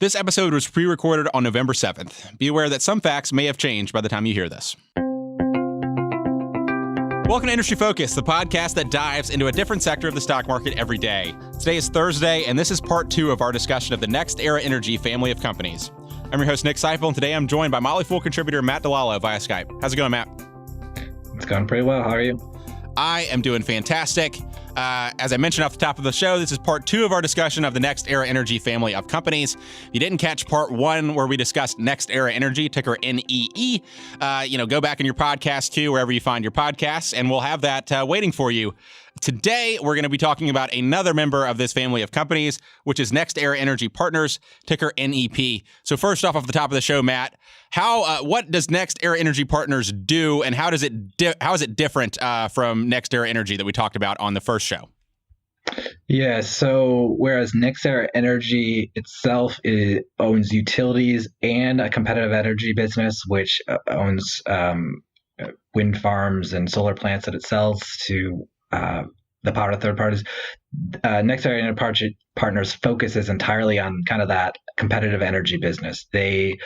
This episode was pre-recorded on November 7th. Be aware that some facts may have changed by the time you hear this. Welcome to Industry Focus, the podcast that dives into a different sector of the stock market every day. Today is Thursday, and this is part 2 of our discussion of the NextEra Energy family of companies. I'm your host, Nick Sciple, and today I'm joined by Motley Fool contributor Matt Dilallo via Skype. How's it going, Matt? It's going pretty well. How are you? I am doing fantastic. As I mentioned off the top of the show, this is part 2 of our discussion of the NextEra Energy family of companies. If you didn't catch part 1 where we discussed NextEra Energy, ticker NEE, go back in your podcast queue, wherever you find your podcasts, and we'll have that waiting for you. Today, we're going to be talking about another member of this family of companies, which is NextEra Energy Partners, ticker NEP. So first off the top of the show, Matt, what does NextEra Energy Partners do, and how is it different from NextEra Energy that we talked about on the first show? Yeah, so whereas NextEra Energy itself owns utilities and a competitive energy business, which owns wind farms and solar plants that it sells to the power to third parties, NextEra Energy Partners focuses entirely on kind of that competitive energy business. They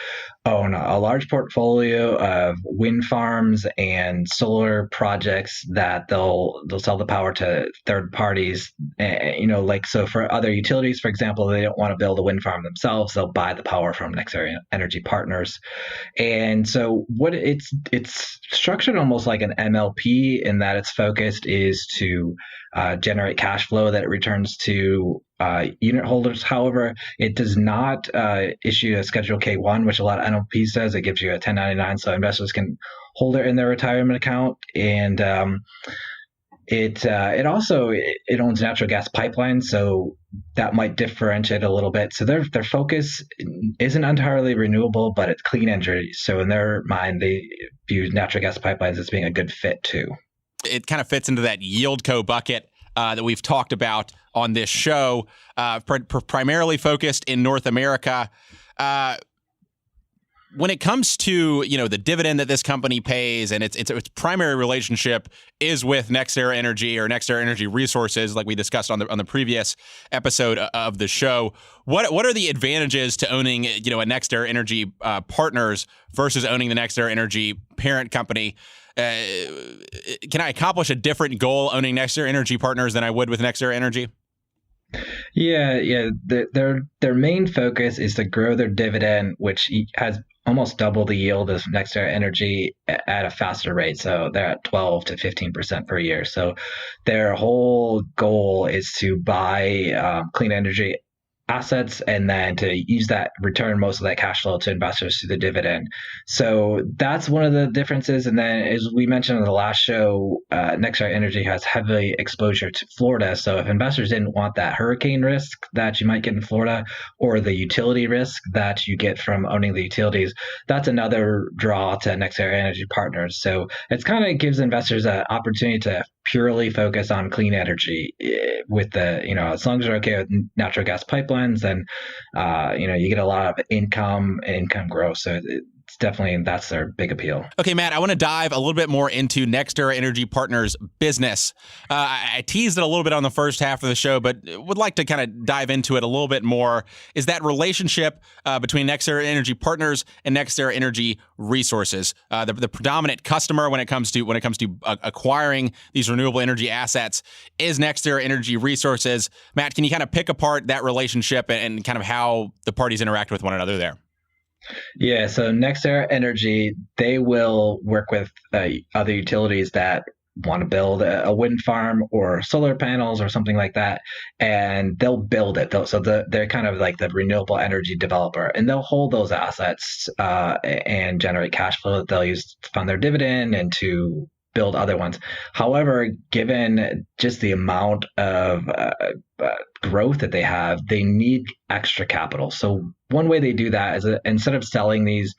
own a large portfolio of wind farms and solar projects that they'll sell the power to third parties. So for other utilities, for example, they don't want to build a wind farm themselves. They'll buy the power from NextEra Energy Partners. And so what it's structured almost like an MLP in that its focused is to generate cash flow that it returns to unit holders. However, it does not issue a Schedule K-1, which a lot of MLPs does. It gives you a 1099, so investors can hold it in their retirement account. And it also owns natural gas pipelines, so that might differentiate a little bit. So their focus isn't entirely renewable, but it's clean energy. So in their mind, they view natural gas pipelines as being a good fit too. It kind of fits into that yield co bucket that we've talked about on this show, primarily focused in North America. When it comes to the dividend that this company pays, and its primary relationship is with NextEra Energy or NextEra Energy Resources, like we discussed on the previous episode of the show. What are the advantages to owning a NextEra Energy Partners versus owning the NextEra Energy parent company? Can I accomplish a different goal owning NextEra Energy Partners than I would with NextEra Energy? Yeah. Their main focus is to grow their dividend, which has almost double the yield of NextEra Energy at a faster rate. So they're at 12 to 15% per year. So their whole goal is to buy clean energy assets and then to use that, return most of that cash flow to investors through the dividend. So that's one of the differences. And then, as we mentioned in the last show, NextEra Energy has heavy exposure to Florida. So if investors didn't want that hurricane risk that you might get in Florida or the utility risk that you get from owning the utilities, that's another draw to NextEra Energy Partners. So it's kind of gives investors an opportunity to purely focus on clean energy with as long as you're okay with natural gas pipelines, then you get a lot of income growth. So it's definitely, that's their big appeal. Okay, Matt, I want to dive a little bit more into NextEra Energy Partners business. I teased it a little bit on the first half of the show, but would like to kind of dive into it a little bit more. Is that relationship between NextEra Energy Partners and NextEra Energy Resources, the predominant customer when it comes to acquiring these renewable energy assets is NextEra Energy Resources. Matt, can you kind of pick apart that relationship and kind of how the parties interact with one another there? Yeah, so NextEra Energy, they will work with other utilities that want to build a wind farm or solar panels or something like that, and they'll build it. So they're kind of like the renewable energy developer, and they'll hold those assets and generate cash flow that they'll use to fund their dividend and to build other ones. However, given just the amount of growth that they have, they need extra capital. So one way they do that is instead of selling these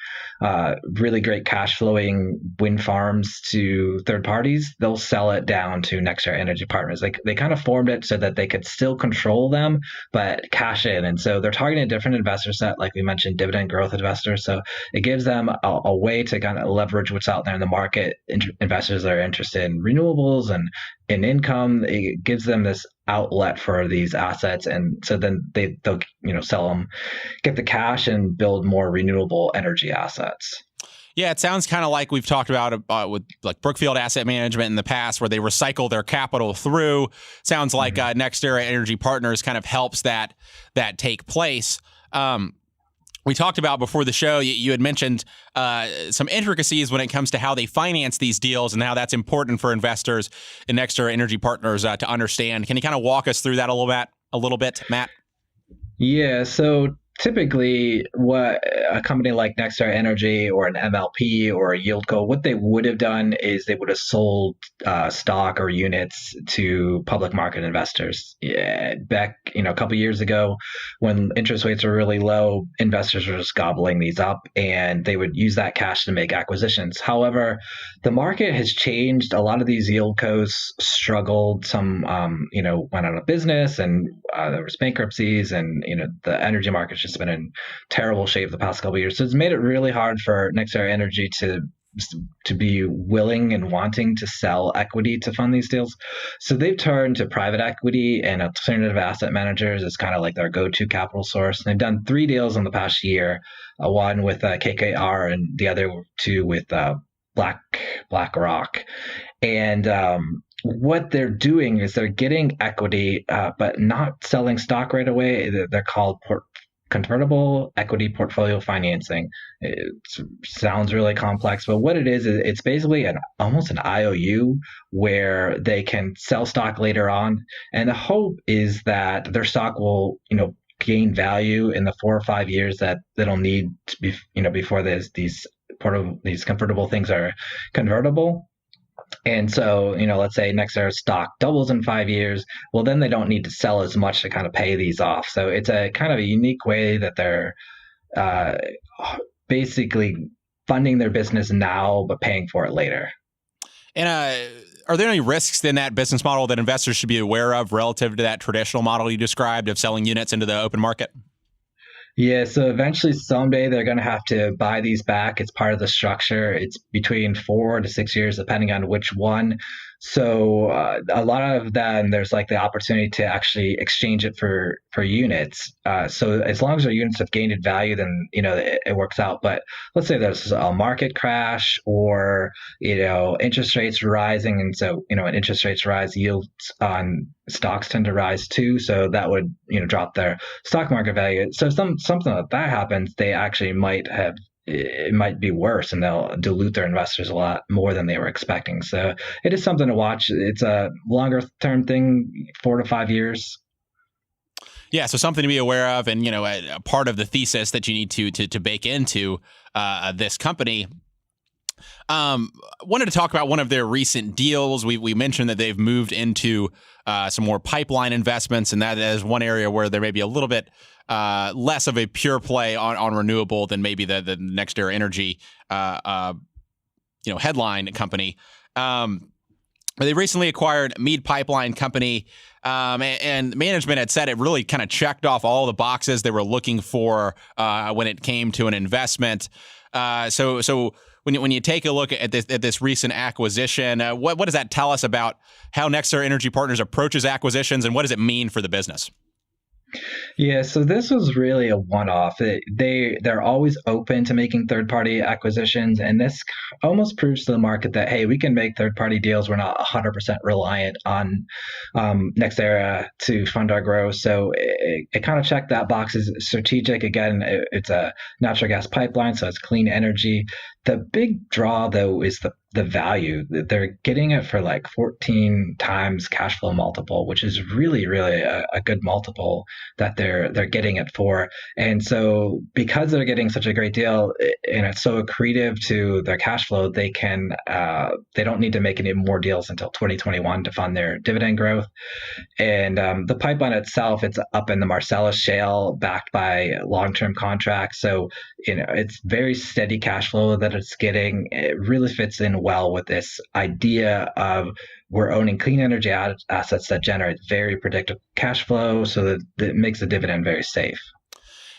really great cash flowing wind farms to third parties, they'll sell it down to NextEra Energy Partners. They kind of formed it so that they could still control them, but cash in. And so they're targeting a different investor set, like we mentioned, dividend growth investors. So it gives them a way to kind of leverage what's out there in the market. Investors that are interested in renewables and in income, it gives them this outlet for these assets, and so then they'll sell them, get the cash, and build more renewable energy assets. Yeah, it sounds kind of like we've talked about with like Brookfield Asset Management in the past, where they recycle their capital through. Sounds like NextEra Energy Partners kind of helps that take place. We talked about before the show, you had mentioned some intricacies when it comes to how they finance these deals and how that's important for investors in NextEra Energy Partners to understand. Can you kind of walk us through that a little bit, Matt? Yeah, so typically what a company like NextEra Energy or an MLP or a YieldCo, what they would have done is they would have sold stock or units to public market investors. Yeah, back a couple years ago when interest rates were really low, investors were just gobbling these up and they would use that cash to make acquisitions. However, the market has changed. A lot of these YieldCos struggled. Some went out of business, and there was bankruptcies, and the energy market's just been in terrible shape the past couple of years. So it's made it really hard for NextEra Energy to be willing and wanting to sell equity to fund these deals. So they've turned to private equity and alternative asset managers as kind of like their go-to capital source. And they've done 3 deals in the past year, one with KKR and the other 2 with BlackRock. And what they're doing is they're getting equity, but not selling stock right away. They're called convertible equity portfolio financing. It sounds really complex, but what it is it's basically almost an IOU where they can sell stock later on. And the hope is that their stock will, gain value in the 4 or 5 years that they'll need to be, before these convertible things are convertible. And so, let's say NextEra stock doubles in 5 years. Well, then they don't need to sell as much to kind of pay these off. So it's a kind of a unique way that they're basically funding their business now, but paying for it later. And are there any risks in that business model that investors should be aware of relative to that traditional model you described of selling units into the open market? Yeah, so eventually someday they're going to have to buy these back. It's part of the structure. It's between 4 to 6 years, depending on which one. So a lot of them, there's like the opportunity to actually exchange it for units. So as long as our units have gained in value, then it works out. But let's say there's a market crash or interest rates rising, and so when interest rates rise, yields on stocks tend to rise too. So that would drop their stock market value. So if something like that happens, they actually it might be worse, and they'll dilute their investors a lot more than they were expecting. So it is something to watch. It's a longer term thing, 4 to 5 years. Yeah, so something to be aware of, and a part of the thesis that you need to bake into this company. Wanted to talk about one of their recent deals. We mentioned that they've moved into some more pipeline investments, and that is one area where there may be a little bit less of a pure play on renewable than maybe the NextEra Energy headline company. They recently acquired Mead Pipeline Company, and management had said it really kind of checked off all the boxes they were looking for when it came to an investment. So when you take a look at this recent acquisition, what does that tell us about how NextEra Energy Partners approaches acquisitions, and what does it mean for the business? Yeah, so this was really a one-off. They're always open to making third-party acquisitions, and this almost proves to the market that, hey, we can make third-party deals. We're not 100% reliant on NextEra to fund our growth. So it kind of checked that box. Is strategic. Again, it's a natural gas pipeline, so it's clean energy. The big draw, though, is the value. They're getting it for like 14 times cash flow multiple, which is really, really a good multiple that they're getting it for. And so because they're getting such a great deal and it's so accretive to their cash flow, they don't need to make any more deals until 2021 to fund their dividend growth. And the pipeline itself, it's up in the Marcellus Shale, backed by long-term contracts. So it's very steady cash flow that it's getting. It really fits in well with this idea of we're owning clean energy assets that generate very predictable cash flow, so that it makes the dividend very safe.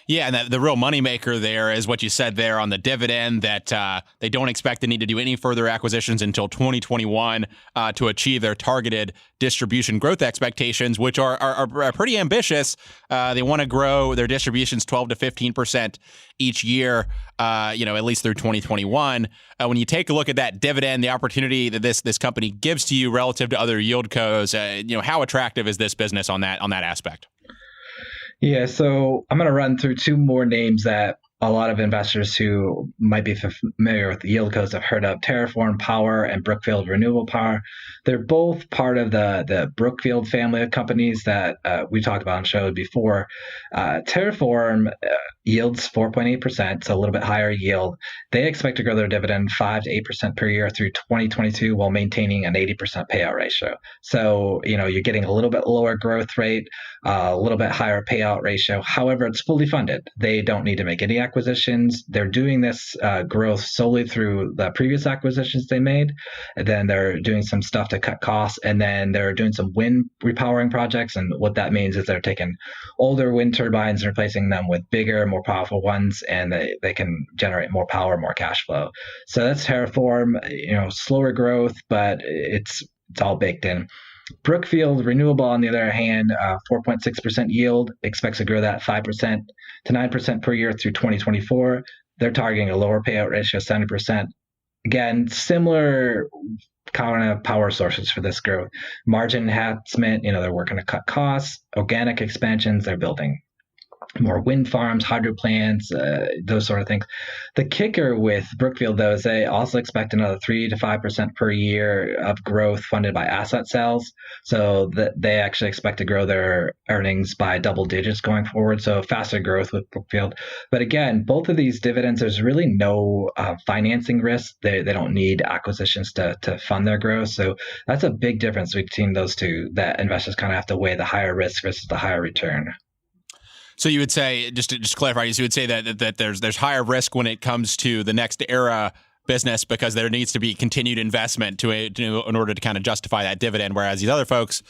Yeah, and the real moneymaker there is what you said there on the dividend, that they don't expect to need to do any further acquisitions until 2021 to achieve their targeted distribution growth expectations, which are pretty ambitious. They want to grow their distributions 12 to 15% each year, at least through 2021. When you take a look at that dividend, the opportunity that this company gives to you relative to other yield cos, how attractive is this business on that aspect? Yeah, so I'm going to run through two more names that a lot of investors who might be familiar with the yield codes have heard of: Terraform Power and Brookfield Renewable Power. They're both part of the Brookfield family of companies that we talked about on the show before. Terraform yields 4.8%, so a little bit higher yield. They expect to grow their dividend 5 to 8% per year through 2022 while maintaining an 80% payout ratio. So, you're getting a little bit lower growth rate, a little bit higher payout ratio. However, it's fully funded. They don't need to make any acquisitions. They're doing this growth solely through the previous acquisitions they made. And then they're doing some stuff to cut costs. And then they're doing some wind repowering projects. And what that means is they're taking older wind turbines and replacing them with bigger, more powerful ones, and they can generate more power, more cash flow. So that's Terraform, slower growth, but it's all baked in. Brookfield Renewable, on the other hand, 4.6% yield, expects to grow that 5% to 9% per year through 2024. They're targeting a lower payout ratio, 70%. Again, similar kind of power sources for this growth. Margin enhancement, they're working to cut costs. Organic expansions, they're building more wind farms, hydro plants, those sort of things. The kicker with Brookfield, though, is they also expect another 3 to 5% per year of growth funded by asset sales. So that they actually expect to grow their earnings by double digits going forward. So faster growth with Brookfield. But again, both of these dividends, there's really no financing risk. They don't need acquisitions to fund their growth. So that's a big difference between those two, that investors kind of have to weigh the higher risk versus the higher return. So you would say, just to clarify, you would say that there's higher risk when it comes to the NextEra business because there needs to be continued investment in order to kind of justify that dividend, whereas these other folks,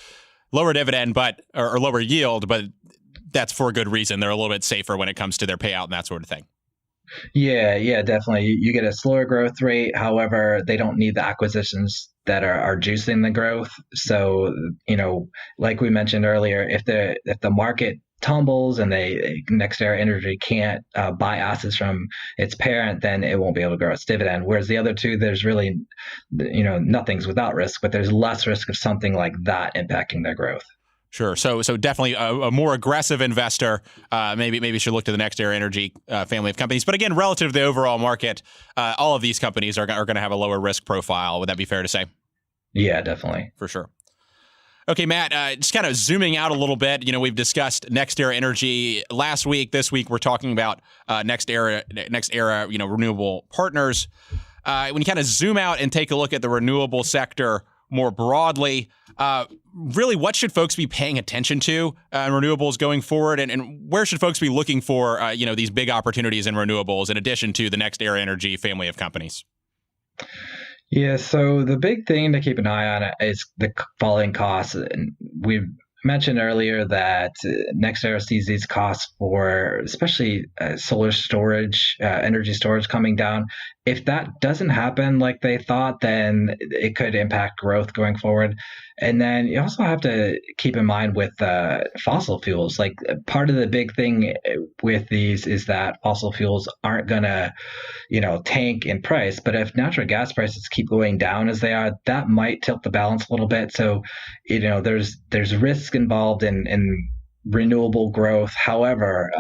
lower dividend or lower yield, but that's for a good reason. They're a little bit safer when it comes to their payout and that sort of thing. Yeah, definitely. You get a slower growth rate. However, they don't need the acquisitions that are juicing the growth. So, like we mentioned earlier, if the market tumbles and NextEra Energy can't buy assets from its parent, then it won't be able to grow its dividend. Whereas the other two, there's really, nothing's without risk, but there's less risk of something like that impacting their growth. Sure. So definitely a more aggressive investor maybe should look to the NextEra Energy family of companies. But again, relative to the overall market, all of these companies are going to have a lower risk profile. Would that be fair to say? Yeah, definitely. For sure. Okay, Matt, just kind of zooming out a little bit, we've discussed NextEra Energy last week. This week, we're talking about NextEra, Renewable Partners. When you kind of zoom out and take a look at the renewable sector more broadly, really, what should folks be paying attention to in renewables going forward? And where should folks be looking for, these big opportunities in renewables in addition to the NextEra Energy family of companies? Yeah, so the big thing to keep an eye on is the falling costs. And we've mentioned earlier that NextEra sees these costs for especially solar storage, energy storage coming down. If that doesn't happen like they thought, then it could impact growth going forward. And then you also have to keep in mind with fossil fuels, like part of the big thing with these is that fossil fuels aren't going to, tank in price. But if natural gas prices keep going down as they are, that might tilt the balance a little bit. So, there's risk involved in renewable growth. However,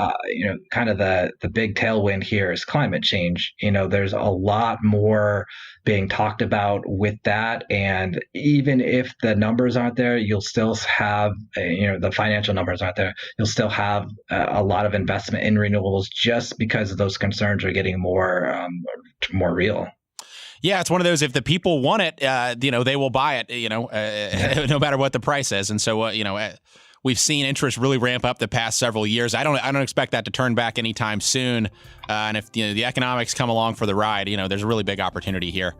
kind of the big tailwind here is climate change. There's a lot more being talked about with that. And even if the numbers aren't there, you'll still have, the financial numbers aren't there. You'll still have a lot of investment in renewables just because those concerns are getting more real. Yeah, it's one of those, if the people want it, they will buy it, no matter what the price is. And so, we've seen interest really ramp up the past several years. I don't expect that to turn back anytime soon. And if the economics come along for the ride, there's a really big opportunity here.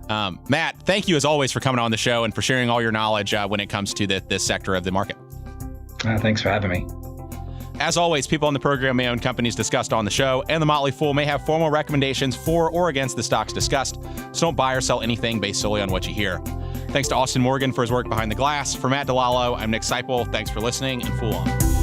Matt, thank you as always for coming on the show and for sharing all your knowledge when it comes to this sector of the market. Thanks for having me. As always, people on the program may own companies discussed on the show, and the Motley Fool may have formal recommendations for or against the stocks discussed, so don't buy or sell anything based solely on what you hear. Thanks to Austin Morgan for his work behind the glass. For Matt Dilallo, I'm Nick Sciple. Thanks for listening, and Fool on.